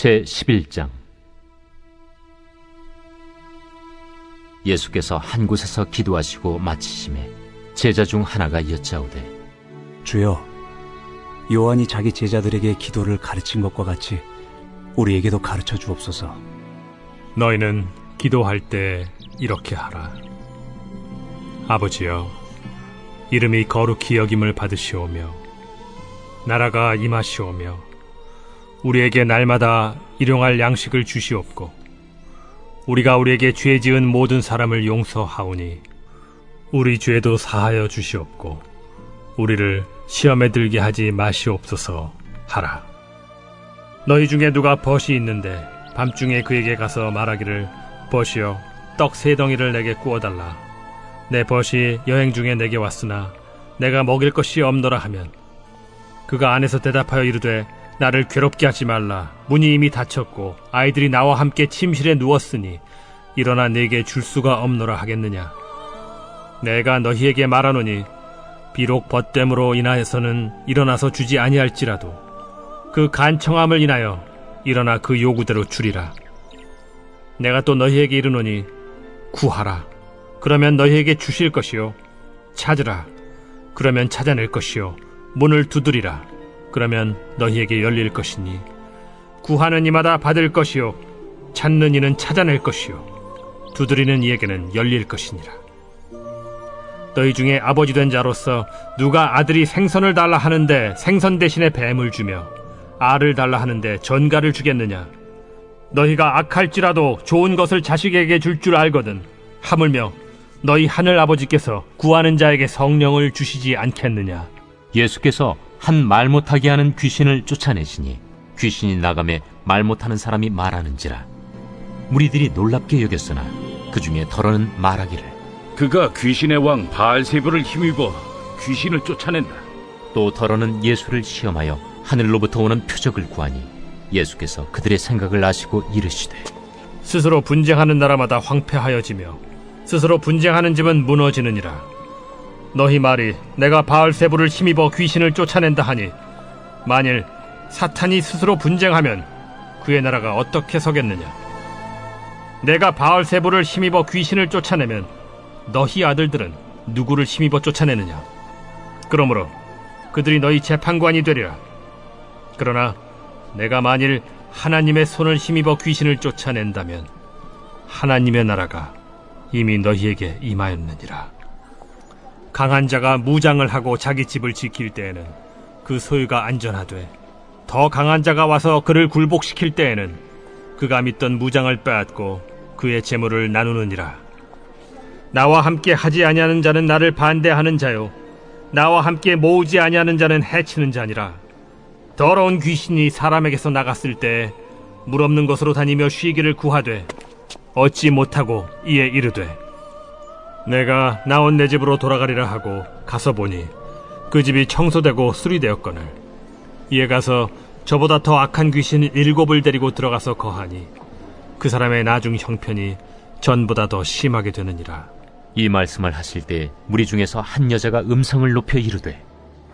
제11장. 예수께서 한 곳에서 기도하시고 마치심에 제자 중 하나가 여짜오되, 주여, 요한이 자기 제자들에게 기도를 가르친 것과 같이 우리에게도 가르쳐 주옵소서. 너희는 기도할 때 이렇게 하라. 아버지여, 이름이 거룩히 여김을 받으시오며 나라가 임하시오며 우리에게 날마다 일용할 양식을 주시옵고 우리가 우리에게 죄 지은 모든 사람을 용서하오니 우리 죄도 사하여 주시옵고 우리를 시험에 들게 하지 마시옵소서 하라. 너희 중에 누가 벗이 있는데 밤중에 그에게 가서 말하기를, 벗이여, 떡 3덩이를 내게 구워달라. 내 벗이 여행 중에 내게 왔으나 내가 먹일 것이 없노라 하면, 그가 안에서 대답하여 이르되, 나를 괴롭게 하지 말라. 문이 이미 닫혔고 아이들이 나와 함께 침실에 누웠으니 일어나 내게 줄 수가 없노라 하겠느냐. 내가 너희에게 말하노니 비록 벗됨으로 인하여서는 일어나서 주지 아니할지라도 그 간청함을 인하여 일어나 그 요구대로 주리라. 내가 또 너희에게 이르노니 구하라, 그러면 너희에게 주실 것이요, 찾으라, 그러면 찾아낼 것이요, 문을 두드리라, 그러면 너희에게 열릴 것이니, 구하는 이마다 받을 것이요, 찾는 이는 찾아낼 것이요, 두드리는 이에게는 열릴 것이니라. 너희 중에 아버지 된 자로서 누가 아들이 생선을 달라 하는데 생선 대신에 뱀을 주며 알을 달라 하는데 전갈을 주겠느냐? 너희가 악할지라도 좋은 것을 자식에게 줄 줄 알거든 하물며 너희 하늘 아버지께서 구하는 자에게 성령을 주시지 않겠느냐? 예수께서 한 말 못하게 하는 귀신을 쫓아내시니 귀신이 나가매 말 못하는 사람이 말하는지라. 무리들이 놀랍게 여겼으나 그 중에 더러는 말하기를, 그가 귀신의 왕 바알세불을 힘입어 귀신을 쫓아낸다. 또 더러는 예수를 시험하여 하늘로부터 오는 표적을 구하니 예수께서 그들의 생각을 아시고 이르시되, 스스로 분쟁하는 나라마다 황폐하여지며 스스로 분쟁하는 집은 무너지느니라. 너희 말이 내가 바알세불을 힘입어 귀신을 쫓아낸다 하니, 만일 사탄이 스스로 분쟁하면 그의 나라가 어떻게 서겠느냐? 내가 바알세불을 힘입어 귀신을 쫓아내면 너희 아들들은 누구를 힘입어 쫓아내느냐? 그러므로 그들이 너희 재판관이 되리라. 그러나 내가 만일 하나님의 손을 힘입어 귀신을 쫓아낸다면 하나님의 나라가 이미 너희에게 임하였느니라. 강한 자가 무장을 하고 자기 집을 지킬 때에는 그 소유가 안전하되, 더 강한 자가 와서 그를 굴복시킬 때에는 그가 믿던 무장을 빼앗고 그의 재물을 나누느니라. 나와 함께 하지 아니하는 자는 나를 반대하는 자요, 나와 함께 모으지 아니하는 자는 해치는 자니라. 더러운 귀신이 사람에게서 나갔을 때 물 없는 곳으로 다니며 쉬기를 구하되 얻지 못하고 이에 이르되, 내가 나온 내 집으로 돌아가리라 하고 가서 보니 그 집이 청소되고 수리되었거늘 이에 가서 저보다 더 악한 귀신 7을 데리고 들어가서 거하니 그 사람의 나중 형편이 전보다 더 심하게 되느니라. 이 말씀을 하실 때 무리 중에서 한 여자가 음성을 높여 이르되,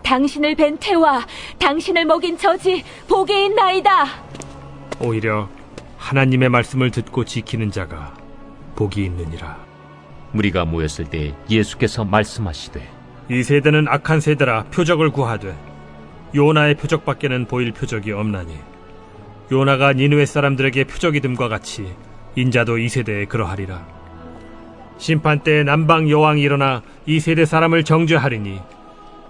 당신을 뵌 태와 당신을 먹인 저지 복이 있나이다. 오히려 하나님의 말씀을 듣고 지키는 자가 복이 있느니라. 무리가 모였을 때 예수께서 말씀하시되, 이 세대는 악한 세대라 표적을 구하되 요나의 표적밖에는 보일 표적이 없나니, 요나가 니느웨 사람들에게 표적이 됨과 같이 인자도 이 세대에 그러하리라. 심판 때에 남방 여왕이 일어나 이 세대 사람을 정죄하리니,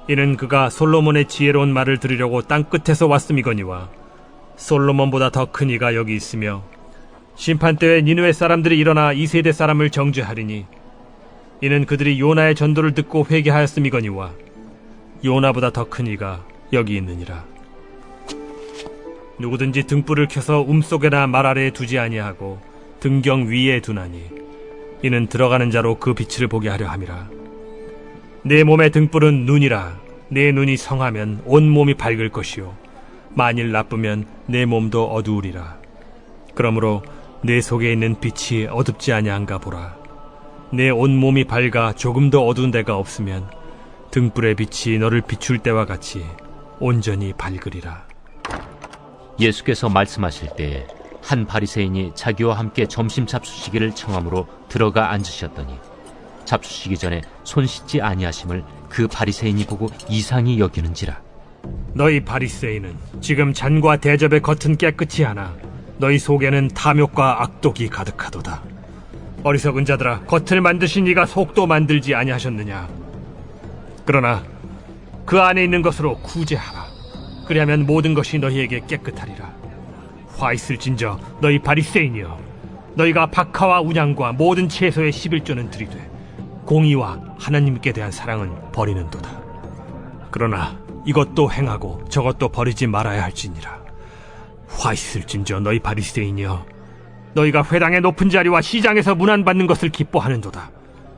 이는 그가 솔로몬의 지혜로운 말을 들으려고 땅끝에서 왔음이거니와 솔로몬보다 더 큰 이가 여기 있으며, 심판 때에 니느웨 사람들이 일어나 이 세대 사람을 정죄하리니, 이는 그들이 요나의 전도를 듣고 회개하였음이거니와 요나보다 더 큰 이가 여기 있느니라. 누구든지 등불을 켜서 움속에나 말 아래에 두지 아니하고 등경 위에 두나니, 이는 들어가는 자로 그 빛을 보게 하려 함이라. 내 몸의 등불은 눈이라. 내 눈이 성하면 온 몸이 밝을 것이요, 만일 나쁘면 내 몸도 어두우리라. 그러므로 내 속에 있는 빛이 어둡지 아니한가 보라. 내 온몸이 밝아 조금도 어두운 데가 없으면 등불의 빛이 너를 비출 때와 같이 온전히 밝으리라. 예수께서 말씀하실 때에 한 바리새인이 자기와 함께 점심 잡수시기를 청함으로 들어가 앉으셨더니 잡수시기 전에 손 씻지 아니하심을 그 바리새인이 보고 이상히 여기는지라. 너희 바리새인은 지금 잔과 대접의 겉은 깨끗이 하나 너희 속에는 탐욕과 악독이 가득하도다. 어리석은 자들아, 겉을 만드신 이가 속도 만들지 아니하셨느냐? 그러나 그 안에 있는 것으로 구제하라. 그리하면 모든 것이 너희에게 깨끗하리라. 화 있을진저 너희 바리새인이여, 너희가 박하와 운양과 모든 채소의 11조는 들이되 공의와 하나님께 대한 사랑은 버리는도다. 그러나 이것도 행하고 저것도 버리지 말아야 할지니라. 화 있을진저 너희 바리새인이여, 너희가 회당의 높은 자리와 시장에서 문안받는 것을 기뻐하는도다.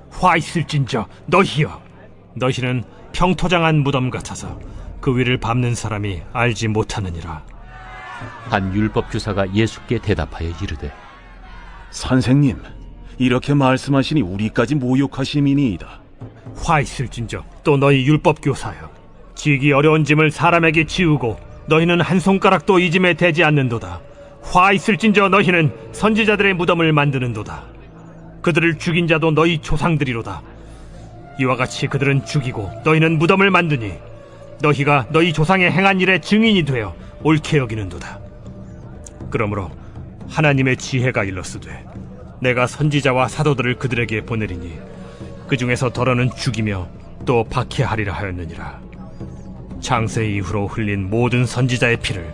화 있을진저 너희여, 너희는 평토장한 무덤 같아서 그 위를 밟는 사람이 알지 못하느니라. 한 율법 교사가 예수께 대답하여 이르되, 선생님, 이렇게 말씀하시니 우리까지 모욕하심이니이다. 화 있을진저 또 너희 율법 교사여, 지기 어려운 짐을 사람에게 지우고 너희는 한 손가락도 이 짐에 대지 않는도다. 화 있을진저 너희는 선지자들의 무덤을 만드는도다. 그들을 죽인 자도 너희 조상들이로다. 이와 같이 그들은 죽이고 너희는 무덤을 만드니 너희가 너희 조상의 행한 일의 증인이 되어 옳게 여기는도다. 그러므로 하나님의 지혜가 일렀으되 내가 선지자와 사도들을 그들에게 보내리니 그 중에서 더러는 죽이며 또 박해하리라 하였느니라. 창세 이후로 흘린 모든 선지자의 피를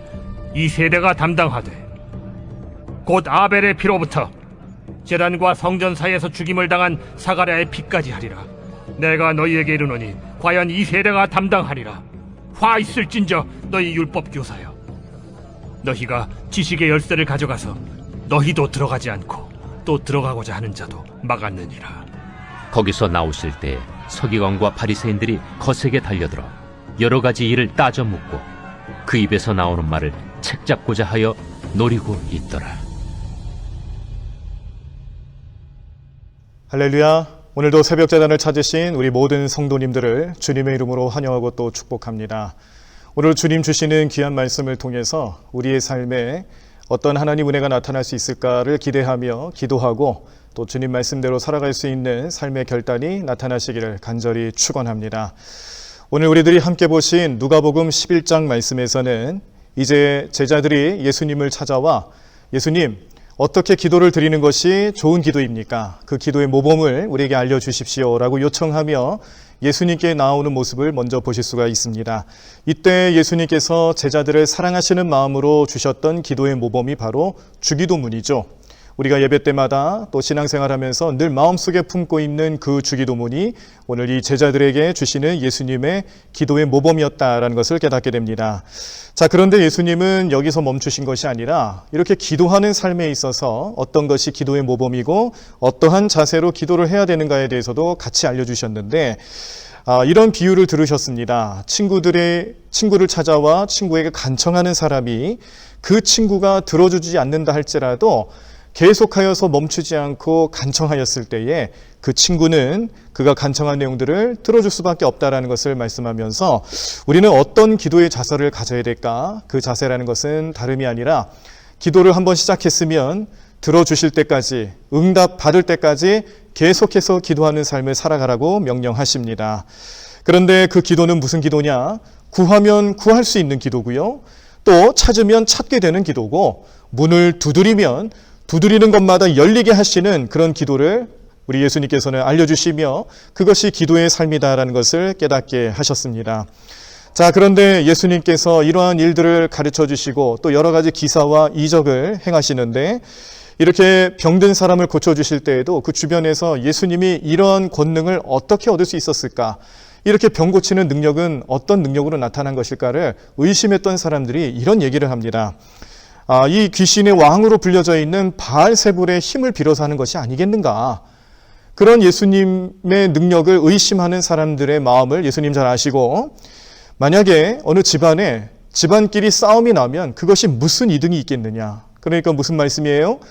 이 세대가 담당하되 곧 아벨의 피로부터 제단과 성전 사이에서 죽임을 당한 사가랴의 피까지 하리라. 내가 너희에게 이르노니 과연 이 세대가 담당하리라. 화 있을진저 너희 율법 교사여, 너희가 지식의 열쇠를 가져가서 너희도 들어가지 않고 또 들어가고자 하는 자도 막았느니라. 거기서 나오실 때 서기관과 바리새인들이 거세게 달려들어 여러 가지 일을 따져 묻고 그 입에서 나오는 말을 책잡고자 하여 노리고 있더라. 할렐루야. 오늘도 새벽 제단을 찾으신 우리 모든 성도님들을 주님의 이름으로 환영하고 또 축복합니다. 오늘 주님 주시는 귀한 말씀을 통해서 우리의 삶에 어떤 하나님 은혜가 나타날 수 있을까를 기대하며 기도하고 또 주님 말씀대로 살아갈 수 있는 삶의 결단이 나타나시기를 간절히 축원합니다. 오늘 우리들이 함께 보신 누가복음 11장 말씀에서는 이제 제자들이 예수님을 찾아와 예수님, 어떻게 기도를 드리는 것이 좋은 기도입니까? 그 기도의 모범을 우리에게 알려주십시오라고 요청하며 예수님께 나오는 모습을 먼저 보실 수가 있습니다. 이때 예수님께서 제자들을 사랑하시는 마음으로 주셨던 기도의 모범이 바로 주기도문이죠. 우리가 예배 때마다 또 신앙생활하면서 늘 마음속에 품고 있는 그 주기도문이 오늘 이 제자들에게 주시는 예수님의 기도의 모범이었다라는 것을 깨닫게 됩니다. 자, 그런데 예수님은 여기서 멈추신 것이 아니라 이렇게 기도하는 삶에 있어서 어떤 것이 기도의 모범이고 어떠한 자세로 기도를 해야 되는가에 대해서도 같이 알려주셨는데 이런 비유를 들으셨습니다. 친구를 찾아와 친구에게 간청하는 사람이 그 친구가 들어주지 않는다 할지라도 계속하여서 멈추지 않고 간청하였을 때에 그 친구는 그가 간청한 내용들을 들어줄 수밖에 없다라는 것을 말씀하면서 우리는 어떤 기도의 자세를 가져야 될까? 그 자세라는 것은 다름이 아니라 기도를 한번 시작했으면 들어주실 때까지, 응답 받을 때까지 계속해서 기도하는 삶을 살아가라고 명령하십니다. 그런데 그 기도는 무슨 기도냐? 구하면 구할 수 있는 기도고요. 또 찾으면 찾게 되는 기도고, 문을 두드리면 두드리는 것마다 열리게 하시는 그런 기도를 우리 예수님께서는 알려주시며 그것이 기도의 삶이다라는 것을 깨닫게 하셨습니다. 자, 그런데 예수님께서 이러한 일들을 가르쳐 주시고 또 여러 가지 기사와 이적을 행하시는데 이렇게 병든 사람을 고쳐주실 때에도 그 주변에서 예수님이 이러한 권능을 어떻게 얻을 수 있었을까? 이렇게 병 고치는 능력은 어떤 능력으로 나타난 것일까를 의심했던 사람들이 이런 얘기를 합니다. 이 귀신의 왕으로 불려져 있는 바알세불의 힘을 빌어서 하는 것이 아니겠는가? 그런 예수님의 능력을 의심하는 사람들의 마음을 예수님 잘 아시고, 만약에 어느 집안끼리 싸움이 나면 그것이 무슨 이득이 있겠느냐? 그러니까 무슨 말씀이에요?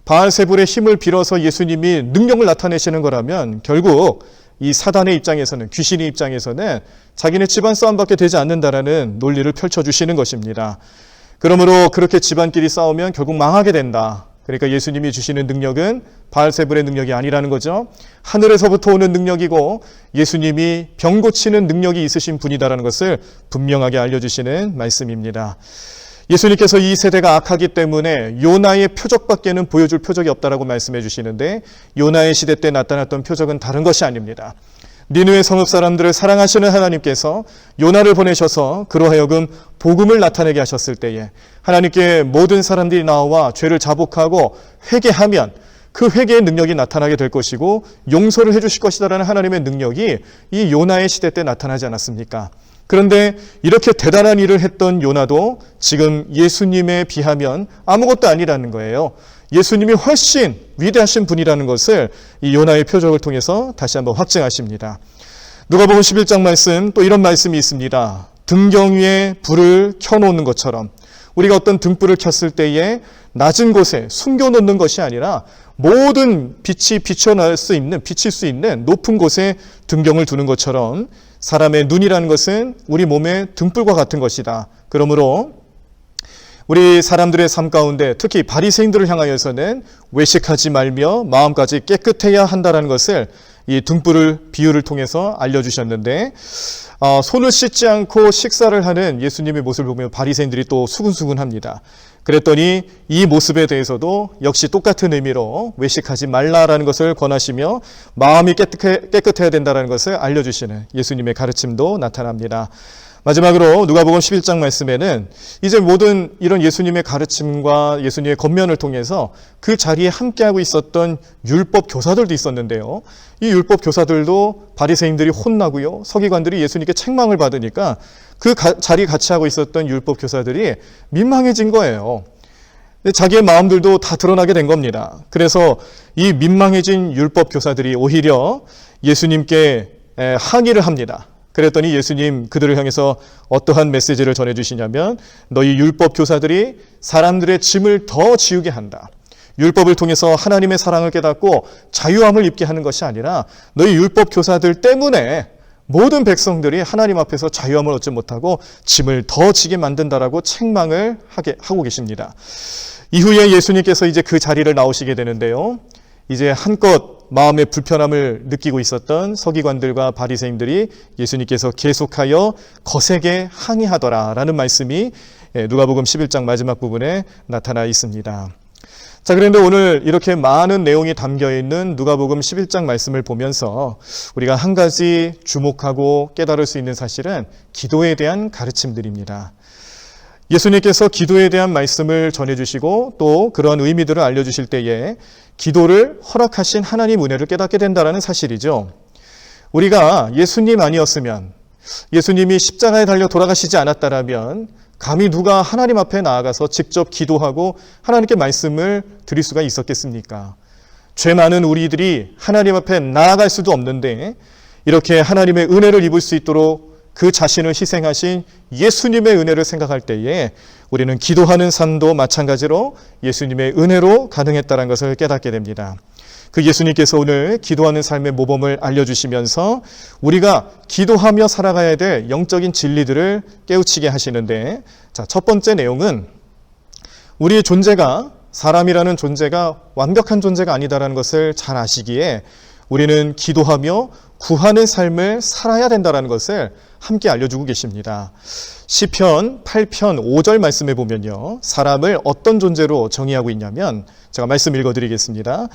바알세불의 힘을 빌어서 예수님이 능력을 나타내시는 거라면 결국 이 사단의 입장에서는, 귀신의 입장에서는 자기네 집안 싸움밖에 되지 않는다라는 논리를 펼쳐주시는 것입니다. 그러므로 그렇게 집안끼리 싸우면 결국 망하게 된다. 그러니까 예수님이 주시는 능력은 바알세불의 능력이 아니라는 거죠. 하늘에서부터 오는 능력이고 예수님이 병 고치는 능력이 있으신 분이다라는 것을 분명하게 알려주시는 말씀입니다. 예수님께서 이 세대가 악하기 때문에 요나의 표적밖에는 보여줄 표적이 없다라고 말씀해 주시는데, 요나의 시대 때 나타났던 표적은 다른 것이 아닙니다. 니느웨 성읍 사람들을 사랑하시는 하나님께서 요나를 보내셔서 그로 하여금 복음을 나타내게 하셨을 때에 하나님께 모든 사람들이 나와 죄를 자복하고 회개하면 그 회개의 능력이 나타나게 될 것이고 용서를 해주실 것이다라는 하나님의 능력이 이 요나의 시대 때 나타나지 않았습니까? 그런데 이렇게 대단한 일을 했던 요나도 지금 예수님에 비하면 아무것도 아니라는 거예요. 예수님이 훨씬 위대하신 분이라는 것을 이 요나의 표적을 통해서 다시 한번 확증하십니다. 누가복음 11장 말씀, 또 이런 말씀이 있습니다. 등경 위에 불을 켜놓는 것처럼 우리가 어떤 등불을 켰을 때에 낮은 곳에 숨겨놓는 것이 아니라 모든 빛이 비칠 수 있는 높은 곳에 등경을 두는 것처럼 사람의 눈이라는 것은 우리 몸의 등불과 같은 것이다. 그러므로 우리 사람들의 삶 가운데 특히 바리새인들을 향하여서는 외식하지 말며 마음까지 깨끗해야 한다는 것을 이 등불을 비유를 통해서 알려주셨는데, 손을 씻지 않고 식사를 하는 예수님의 모습을 보면 바리새인들이 또 수근수근합니다. 그랬더니 이 모습에 대해서도 역시 똑같은 의미로 외식하지 말라라는 것을 권하시며 마음이 깨끗해야 된다는 것을 알려주시는 예수님의 가르침도 나타납니다. 마지막으로 누가복음 11장 말씀에는 이제 모든 이런 예수님의 가르침과 예수님의 겉면을 통해서 그 자리에 함께하고 있었던 율법 교사들도 있었는데요. 이 율법 교사들도 바리새인들이 혼나고요, 서기관들이 예수님께 책망을 받으니까 그 자리에 같이 하고 있었던 율법 교사들이 민망해진 거예요. 자기의 마음들도 다 드러나게 된 겁니다. 그래서 이 민망해진 율법 교사들이 오히려 예수님께 항의를 합니다. 그랬더니 예수님 그들을 향해서 어떠한 메시지를 전해주시냐면, 너희 율법 교사들이 사람들의 짐을 더 지우게 한다. 율법을 통해서 하나님의 사랑을 깨닫고 자유함을 입게 하는 것이 아니라 너희 율법 교사들 때문에 모든 백성들이 하나님 앞에서 자유함을 얻지 못하고 짐을 더 지게 만든다라고 책망을 하고 계십니다. 이후에 예수님께서 이제 그 자리를 나오시게 되는데요. 이제 한껏 마음의 불편함을 느끼고 있었던 서기관들과 바리새인들이 예수님께서 계속하여 거세게 항의하더라라는 말씀이 누가복음 11장 마지막 부분에 나타나 있습니다. 자, 그런데 오늘 이렇게 많은 내용이 담겨있는 누가복음 11장 말씀을 보면서 우리가 한 가지 주목하고 깨달을 수 있는 사실은 기도에 대한 가르침들입니다. 예수님께서 기도에 대한 말씀을 전해주시고 또 그러한 의미들을 알려주실 때에 기도를 허락하신 하나님 은혜를 깨닫게 된다는 사실이죠. 우리가 예수님 아니었으면, 예수님이 십자가에 달려 돌아가시지 않았다라면 감히 누가 하나님 앞에 나아가서 직접 기도하고 하나님께 말씀을 드릴 수가 있었겠습니까? 죄 많은 우리들이 하나님 앞에 나아갈 수도 없는데 이렇게 하나님의 은혜를 입을 수 있도록 그 자신을 희생하신 예수님의 은혜를 생각할 때에 우리는 기도하는 삶도 마찬가지로 예수님의 은혜로 가능했다는 것을 깨닫게 됩니다. 그 예수님께서 오늘 기도하는 삶의 모범을 알려주시면서 우리가 기도하며 살아가야 될 영적인 진리들을 깨우치게 하시는데, 자, 첫 번째 내용은 우리의 존재가, 사람이라는 존재가 완벽한 존재가 아니다라는 것을 잘 아시기에 우리는 기도하며 구하는 삶을 살아야 된다는 것을 함께 알려주고 계십니다. 시편 8편 5절 말씀에 보면요, 사람을 어떤 존재로 정의하고 있냐면, 제가 말씀 읽어드리겠습니다.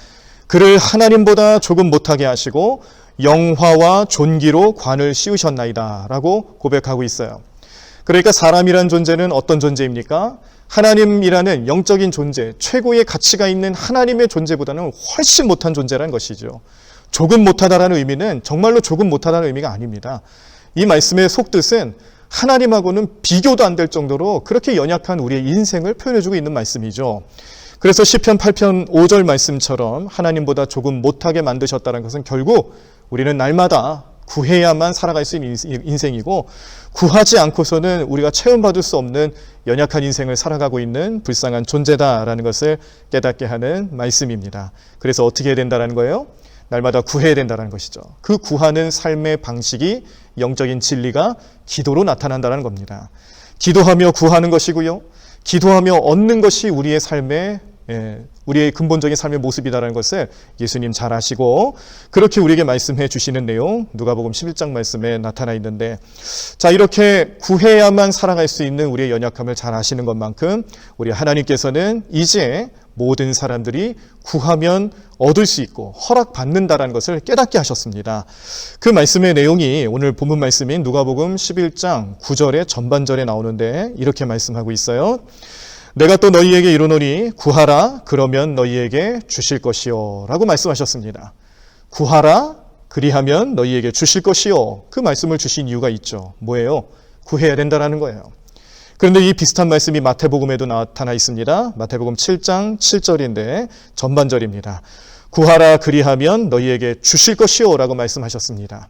그를 하나님보다 조금 못하게 하시고 영화와 존귀로 관을 씌우셨나이다 라고 고백하고 있어요. 그러니까 사람이란 존재는 어떤 존재입니까? 하나님이라는 영적인 존재, 최고의 가치가 있는 하나님의 존재보다는 훨씬 못한 존재라는 것이죠. 조금 못하다라는 의미는 정말로 조금 못하다는 의미가 아닙니다. 이 말씀의 속뜻은 하나님하고는 비교도 안 될 정도로 그렇게 연약한 우리의 인생을 표현해주고 있는 말씀이죠. 그래서 시편 8편 5절 말씀처럼 하나님보다 조금 못하게 만드셨다는 것은 결국 우리는 날마다 구해야만 살아갈 수 있는 인생이고, 구하지 않고서는 우리가 체험받을 수 없는 연약한 인생을 살아가고 있는 불쌍한 존재다라는 것을 깨닫게 하는 말씀입니다. 그래서 어떻게 해야 된다는 거예요? 날마다 구해야 된다는 것이죠. 그 구하는 삶의 방식이, 영적인 진리가 기도로 나타난다는 겁니다. 기도하며 구하는 것이고요. 기도하며 얻는 것이 우리의 삶의 우리의 근본적인 삶의 모습이다라는 것을 예수님 잘 아시고 그렇게 우리에게 말씀해 주시는 내용 누가복음 11장 말씀에 나타나 있는데, 자, 이렇게 구해야만 살아갈 수 있는 우리의 연약함을 잘 아시는 것만큼 우리 하나님께서는 이제 모든 사람들이 구하면 얻을 수 있고 허락받는다라는 것을 깨닫게 하셨습니다. 그 말씀의 내용이 오늘 본문 말씀인 누가복음 11장 9절의 전반절에 나오는데 이렇게 말씀하고 있어요. 내가 또 너희에게 이르노니 구하라 그러면 너희에게 주실 것이요 라고 말씀하셨습니다. 구하라 그리하면 너희에게 주실 것이요. 그 말씀을 주신 이유가 있죠. 뭐예요? 구해야 된다라는 거예요. 그런데 이 비슷한 말씀이 마태복음에도 나타나 있습니다. 마태복음 7장 7절인데 전반절입니다. 구하라 그리하면 너희에게 주실 것이요 라고 말씀하셨습니다.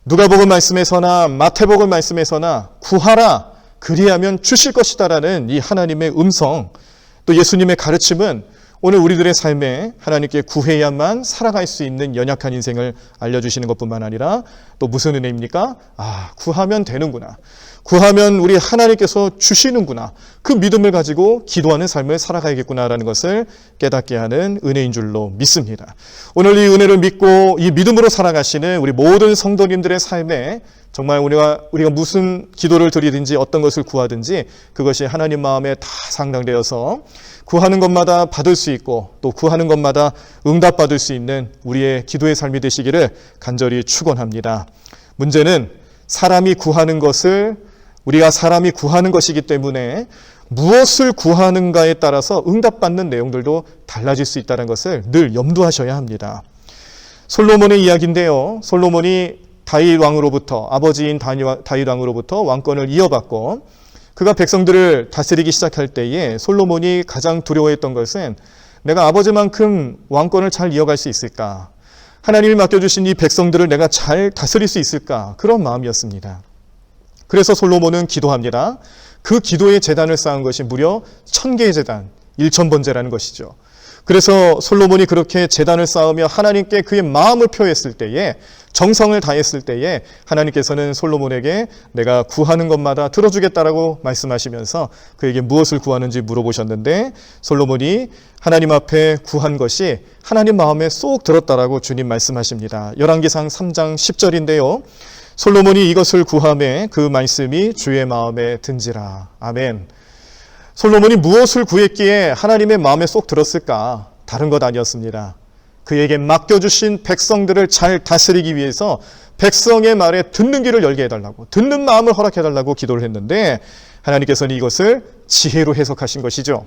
누가복음 말씀에서나 마태복음 말씀에서나 구하라 그리하면 주실 것이다라는 이 하나님의 음성, 또 예수님의 가르침은 오늘 우리들의 삶에 하나님께 구해야만 살아갈 수 있는 연약한 인생을 알려주시는 것뿐만 아니라 또 무슨 은혜입니까? 구하면 되는구나. 구하면 우리 하나님께서 주시는구나. 그 믿음을 가지고 기도하는 삶을 살아가야겠구나라는 것을 깨닫게 하는 은혜인 줄로 믿습니다. 오늘 이 은혜를 믿고 이 믿음으로 살아가시는 우리 모든 성도님들의 삶에 정말 우리가 무슨 기도를 드리든지 어떤 것을 구하든지 그것이 하나님 마음에 다 상당되어서 구하는 것마다 받을 수 있고 또 구하는 것마다 응답받을 수 있는 우리의 기도의 삶이 되시기를 간절히 축원합니다. 문제는 사람이 구하는 것을 우리가 사람이 구하는 것이기 때문에 무엇을 구하는가에 따라서 응답받는 내용들도 달라질 수 있다는 것을 늘 염두하셔야 합니다. 솔로몬의 이야기인데요. 솔로몬이 다윗 왕으로부터 아버지인 다윗 왕으로부터 왕권을 이어받고 그가 백성들을 다스리기 시작할 때에 솔로몬이 가장 두려워했던 것은 내가 아버지만큼 왕권을 잘 이어갈 수 있을까? 하나님이 맡겨주신 이 백성들을 내가 잘 다스릴 수 있을까? 그런 마음이었습니다. 그래서 솔로몬은 기도합니다. 그 기도의 제단을 쌓은 것이 무려 1000개의 제단, 1000번제라는 것이죠. 그래서 솔로몬이 그렇게 제단을 쌓으며 하나님께 그의 마음을 표했을 때에 정성을 다했을 때에 하나님께서는 솔로몬에게 내가 구하는 것마다 들어주겠다라고 말씀하시면서 그에게 무엇을 구하는지 물어보셨는데 솔로몬이 하나님 앞에 구한 것이 하나님 마음에 쏙 들었다라고 주님 말씀하십니다. 열왕기상 3장 10절인데요. 솔로몬이 이것을 구하매 그 말씀이 주의 마음에 든지라. 아멘. 솔로몬이 무엇을 구했기에 하나님의 마음에 쏙 들었을까? 다른 것 아니었습니다. 그에게 맡겨주신 백성들을 잘 다스리기 위해서 백성의 말에 듣는 귀를 열게 해달라고, 듣는 마음을 허락해달라고 기도를 했는데 하나님께서는 이것을 지혜로 해석하신 것이죠.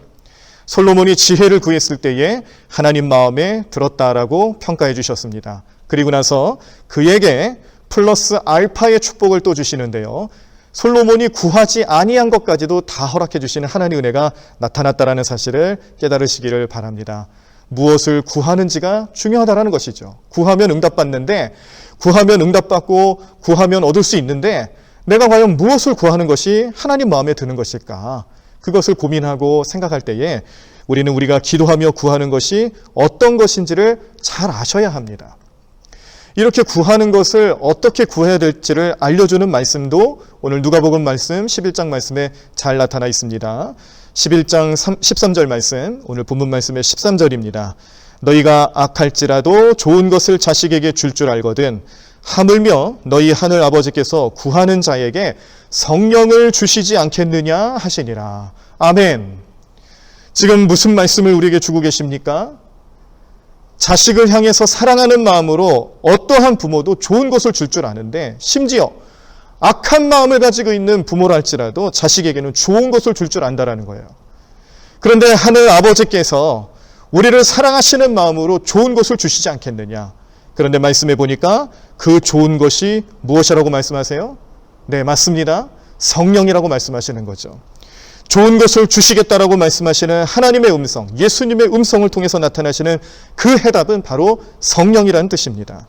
솔로몬이 지혜를 구했을 때에 하나님 마음에 들었다라고 평가해 주셨습니다. 그리고 나서 그에게 플러스 알파의 축복을 또 주시는데요. 솔로몬이 구하지 아니한 것까지도 다 허락해 주시는 하나님의 은혜가 나타났다라는 사실을 깨달으시기를 바랍니다. 무엇을 구하는지가 중요하다라는 것이죠. 구하면 응답받는데, 구하면 응답받고 구하면 얻을 수 있는데 내가 과연 무엇을 구하는 것이 하나님 마음에 드는 것일까? 그것을 고민하고 생각할 때에 우리는 우리가 기도하며 구하는 것이 어떤 것인지를 잘 아셔야 합니다. 이렇게 구하는 것을 어떻게 구해야 될지를 알려주는 말씀도 오늘 누가복음 말씀 11장 말씀에 잘 나타나 있습니다. 11장 13절 말씀, 오늘 본문 말씀의 13절입니다. 너희가 악할지라도 좋은 것을 자식에게 줄 줄 알거든 하물며 너희 하늘 아버지께서 구하는 자에게 성령을 주시지 않겠느냐 하시니라. 아멘. 지금 무슨 말씀을 우리에게 주고 계십니까? 자식을 향해서 사랑하는 마음으로 어떠한 부모도 좋은 것을 줄 줄 아는데 심지어 악한 마음을 가지고 있는 부모라 할지라도 자식에게는 좋은 것을 줄 줄 안다라는 거예요. 그런데 하늘 아버지께서 우리를 사랑하시는 마음으로 좋은 것을 주시지 않겠느냐. 그런데 말씀해 보니까 그 좋은 것이 무엇이라고 말씀하세요? 네, 맞습니다. 성령이라고 말씀하시는 거죠. 좋은 것을 주시겠다라고 말씀하시는 하나님의 음성, 예수님의 음성을 통해서 나타나시는 그 해답은 바로 성령이라는 뜻입니다.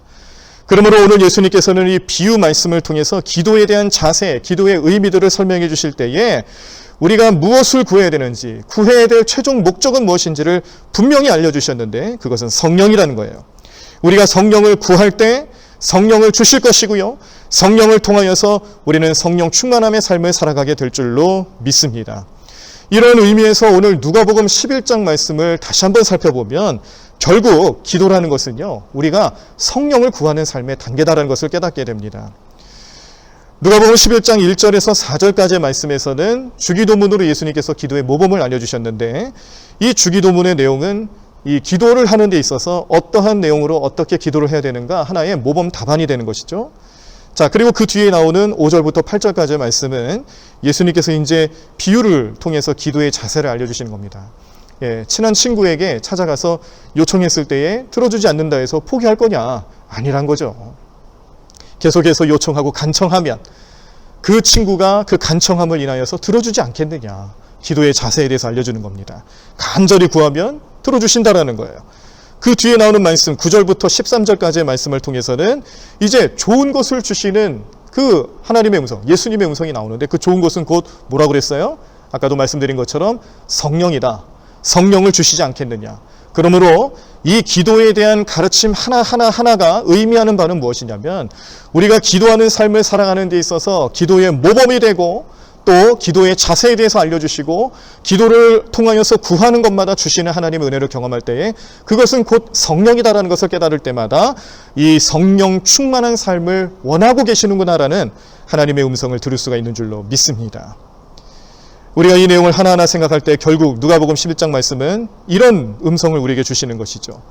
그러므로 오늘 예수님께서는 이 비유 말씀을 통해서 기도에 대한 자세, 기도의 의미들을 설명해 주실 때에 우리가 무엇을 구해야 되는지, 구해야 될 최종 목적은 무엇인지를 분명히 알려주셨는데 그것은 성령이라는 거예요. 우리가 성령을 구할 때 성령을 주실 것이고요. 성령을 통하여서 우리는 성령 충만함의 삶을 살아가게 될 줄로 믿습니다. 이런 의미에서 오늘 누가복음 11장 말씀을 다시 한번 살펴보면 결국 기도라는 것은요, 우리가 성령을 구하는 삶의 단계다라는 것을 깨닫게 됩니다. 누가복음 11장 1절에서 4절까지의 말씀에서는 주기도문으로 예수님께서 기도의 모범을 알려주셨는데, 이 주기도문의 내용은 이 기도를 하는 데 있어서 어떠한 내용으로 어떻게 기도를 해야 되는가 하나의 모범 답안이 되는 것이죠. 자, 그리고 그 뒤에 나오는 5절부터 8절까지의 말씀은 예수님께서 이제 비유를 통해서 기도의 자세를 알려주시는 겁니다. 친한 친구에게 찾아가서 요청했을 때에 들어주지 않는다 해서 포기할 거냐? 아니란 거죠. 계속해서 요청하고 간청하면 그 친구가 그 간청함을 인하여서 들어주지 않겠느냐. 기도의 자세에 대해서 알려주는 겁니다. 간절히 구하면 들어주신다라는 거예요. 그 뒤에 나오는 말씀 9절부터 13절까지의 말씀을 통해서는 이제 좋은 것을 주시는 그 하나님의 음성, 예수님의 음성이 나오는데, 그 좋은 것은 곧 뭐라고 그랬어요? 아까도 말씀드린 것처럼 성령이다. 성령을 주시지 않겠느냐. 그러므로 이 기도에 대한 가르침 하나가 의미하는 바는 무엇이냐면, 우리가 기도하는 삶을 살아가는 데 있어서 기도의 모범이 되고 또 기도의 자세에 대해서 알려주시고 기도를 통하여서 구하는 것마다 주시는 하나님의 은혜를 경험할 때에 그것은 곧 성령이다라는 것을 깨달을 때마다 이 성령 충만한 삶을 원하고 계시는구나라는 하나님의 음성을 들을 수가 있는 줄로 믿습니다. 우리가 이 내용을 하나하나 생각할 때 결국 누가복음 11장 말씀은 이런 음성을 우리에게 주시는 것이죠.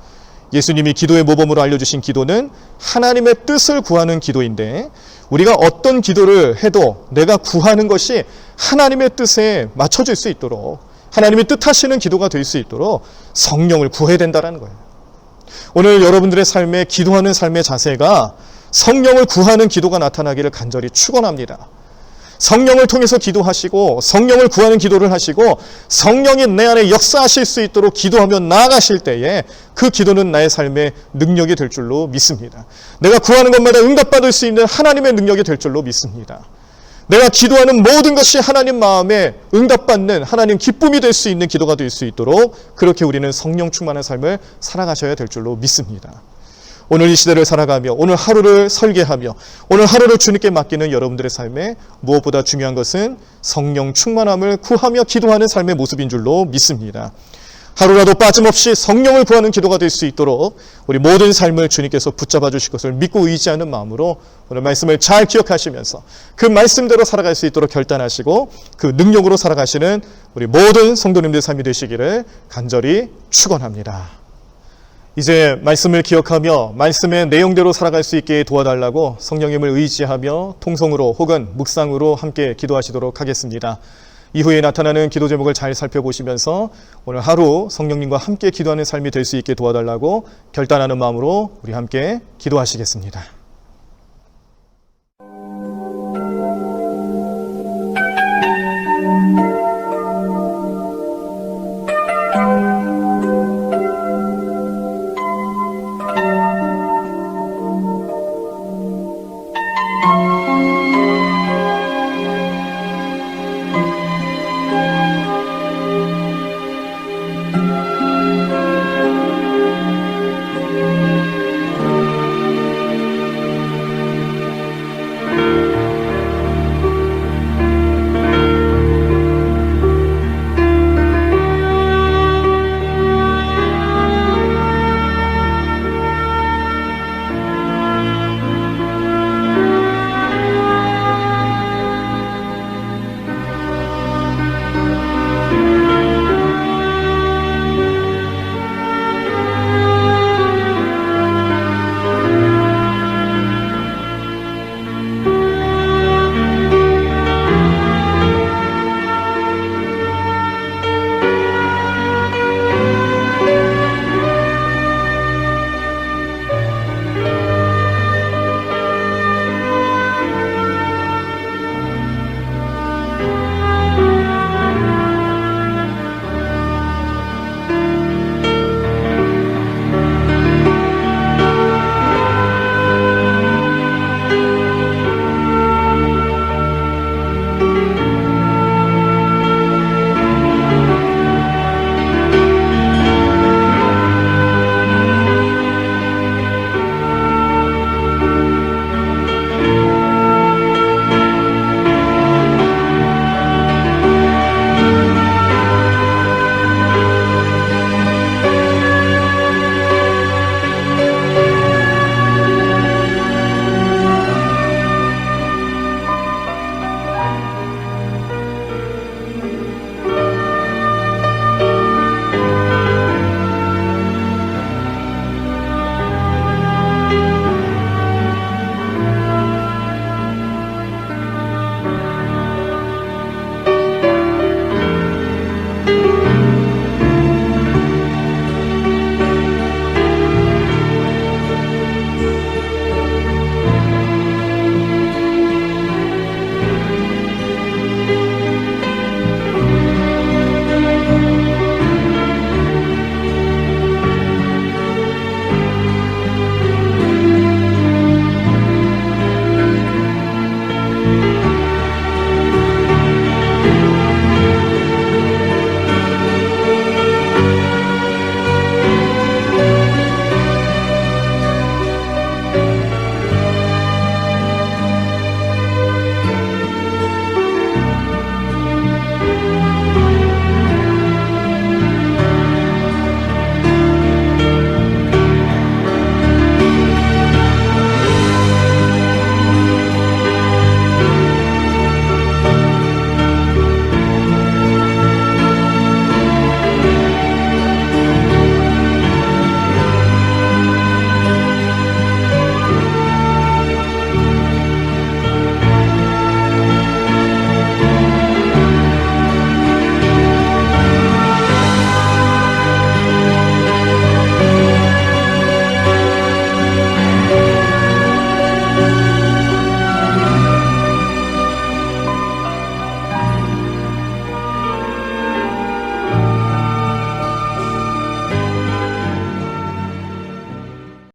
예수님이 기도의 모범으로 알려주신 기도는 하나님의 뜻을 구하는 기도인데, 우리가 어떤 기도를 해도 내가 구하는 것이 하나님의 뜻에 맞춰질 수 있도록, 하나님의 뜻하시는 기도가 될 수 있도록 성령을 구해야 된다는 거예요. 오늘 여러분들의 삶에 기도하는 삶의 자세가 성령을 구하는 기도가 나타나기를 간절히 축원합니다. 성령을 통해서 기도하시고 성령을 구하는 기도를 하시고 성령이 내 안에 역사하실 수 있도록 기도하며 나아가실 때에 그 기도는 나의 삶의 능력이 될 줄로 믿습니다. 내가 구하는 것마다 응답받을 수 있는 하나님의 능력이 될 줄로 믿습니다. 내가 기도하는 모든 것이 하나님 마음에 응답받는 하나님 기쁨이 될 수 있는 기도가 될 수 있도록 그렇게 우리는 성령 충만한 삶을 살아가셔야 될 줄로 믿습니다. 오늘 이 시대를 살아가며 오늘 하루를 설계하며 오늘 하루를 주님께 맡기는 여러분들의 삶에 무엇보다 중요한 것은 성령 충만함을 구하며 기도하는 삶의 모습인 줄로 믿습니다. 하루라도 빠짐없이 성령을 구하는 기도가 될 수 있도록 우리 모든 삶을 주님께서 붙잡아 주실 것을 믿고 의지하는 마음으로 오늘 말씀을 잘 기억하시면서 그 말씀대로 살아갈 수 있도록 결단하시고 그 능력으로 살아가시는 우리 모든 성도님들 삶이 되시기를 간절히 축원합니다. 이제 말씀을 기억하며 말씀의 내용대로 살아갈 수 있게 도와달라고 성령님을 의지하며 통성으로 혹은 묵상으로 함께 기도하시도록 하겠습니다. 이후에 나타나는 기도 제목을 잘 살펴보시면서 오늘 하루 성령님과 함께 기도하는 삶이 될 수 있게 도와달라고 결단하는 마음으로 우리 함께 기도하시겠습니다.